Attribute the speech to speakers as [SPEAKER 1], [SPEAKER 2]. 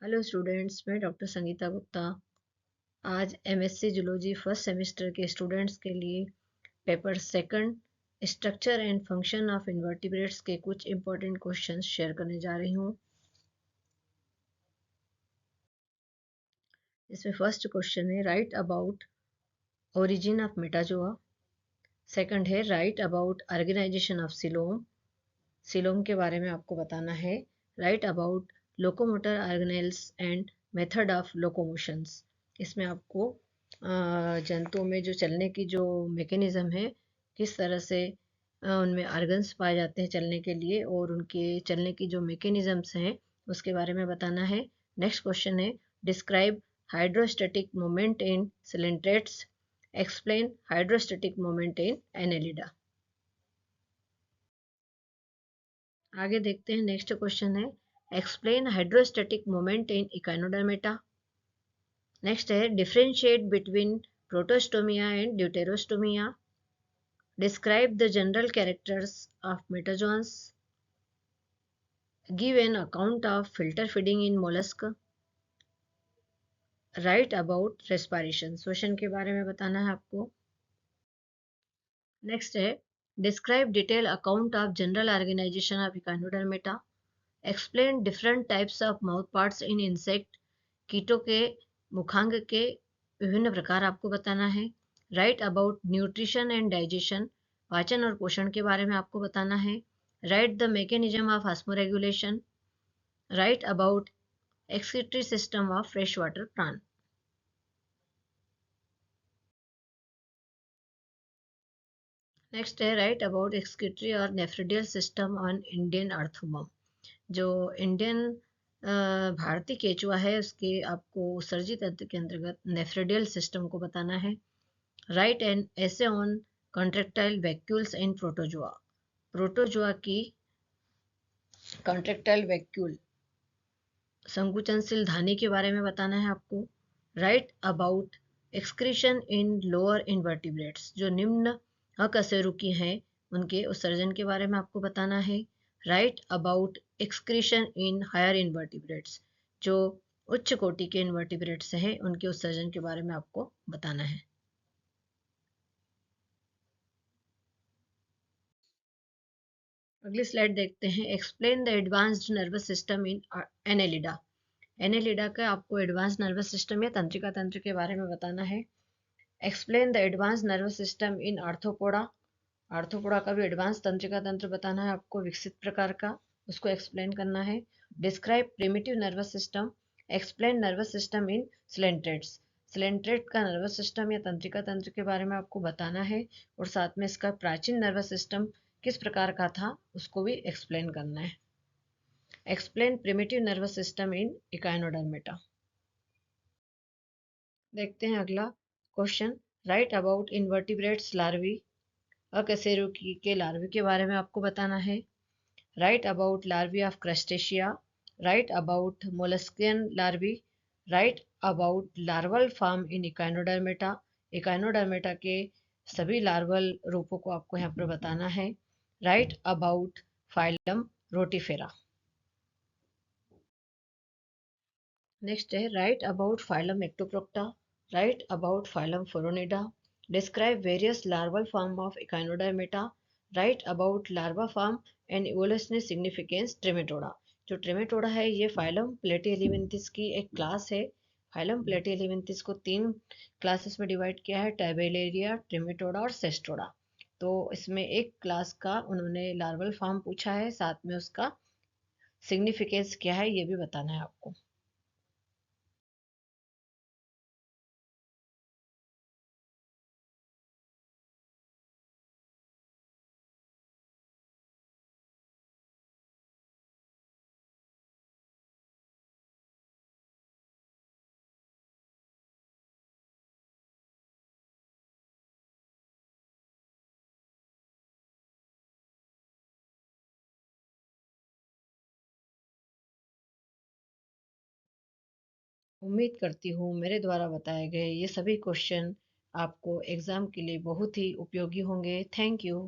[SPEAKER 1] Hello students, मैं doctor Sangeeta Gupta. आज MSc zoology first semester के स्टूडेंट्स के लिए paper second structure and function of invertebrates के कुछ इंपॉर्टेंट क्वेश्चंस शेयर करने जा रही हूँ। इसमें फर्स्ट क्वेश्चन है right about origin of metazoa. Second है right about organization of coelom. Coelom के बारे में आपको बताना है। Right about locomotor organelles and method of locomotions. इसमें आपको जंतुओं में जो चलने की जो मैकेनिज्म है, किस तरह से उनमें ऑर्गन्स पाए जाते हैं चलने के लिए और उनके चलने की जो मैकेनिज्म्स हैं उसके बारे में बताना है। नेक्स्ट क्वेश्चन है describe hydrostatic moment in coelenterates. Explain hydrostatic moment in annelida. आगे देखते हैं। नेक्स्ट क्वेश्चन है explain hydrostatic moment in echinodermata. Next है differentiate between protostomia and deuterostomia. Describe the general characters of metazoans. Give an account of filter feeding in mollusc. Write about respiration. श्वसन के बारे में बताना है आपको। नेक्स्ट है describe detail account of general organization of echinodermata. Explain different types of mouth parts in insect. कीटों के मुखांग के विभिन्न प्रकार आपको बताना है। Right about nutrition and digestion. पाचन और पोषण के बारे में आपको बताना है। Right the mechanism of osmoregulation. Right about excretory system of fresh water plant. Next है राइट अबाउट एक्सक्रीटरी और नेफ्रिडियल सिस्टम ऑन इंडियन अर्थवर्म। जो इंडियन भारतीय केचुआ है उसके आपको उत्सर्जित तंत्र के अंतर्गत नेफ्रिडियल सिस्टम को बताना है। राइट एंड ऐसे on contractile vacuoles in protozoa. Protozoa की कॉन्ट्रेक्टाइल वैक्यूल संकुचनशील धानी के बारे में बताना है आपको। Right about excretion in lower invertebrates. जो निम्न अकशेरुकी हैं उनके उत्सर्जन के बारे में आपको बताना है। Right about excretion in higher invertebrates. जो उच्च कोटि के इनवर्टिब्रेट्स हैं उनके उत्सर्जन के बारे में आपको बताना है। अगली स्लाइड देखते हैं। Explain the advanced nervous system in Annelida. Annelida का आपको एडवांस नर्वस सिस्टम या तंत्रिका तंत्र के बारे में बताना है। Explain the advance nervous system in arthropoda. Arthropoda का भी एडवांस तंत्रिका तंत्र बताना है आपको, विकसित प्रकार का, उसको एक्सप्लेन करना है। Describe primitive nervous system. Explain nervous system इन सिलेंट्रेट्स। सिलेंट्रेट का नर्वस सिस्टम या तंत्रिका तंत्र के बारे में आपको बताना है और साथ में इसका प्राचीन नर्वस सिस्टम किस प्रकार का था उसको भी एक्सप्लेन करना है। Explain primitive nervous system in echinodermata. देखते हैं अगला question. Write about invertebrates larvae. अकशेरुकी के लार्वी के बारे में आपको बताना है। Right about larvae of crustacea. Write about molluscan larvae. Write about larval form in echinodermata. Echinodermata के सभी लार्वल रूपों को आपको यहाँ पर बताना है। Right about phylum rotifera. Next है right about phylum ectoprocta. Write about phylum phoronida. Describe various larval form of echinodermata. Write about larva form and evolutionary significance trematoda. जो ट्रेमेटोडा है ये फाइलम प्लेटिहेलिमिंथिस की एक क्लास है। फाइलम प्लेटिहेलिमिंथिस को 3 classes में divide किया है, टैबेलेरिया, ट्रेमेटोडा और सेस्टोडा। तो इसमें एक क्लास का उन्होंने लार्वल फॉर्म पूछा है, साथ में उसका सिग्निफिकेंस क्या है ये भी बताना है आपको। उम्मीद करती हूँ मेरे द्वारा बताए गए ये सभी क्वेश्चन आपको एग्ज़ाम के लिए बहुत ही उपयोगी होंगे। Thank you.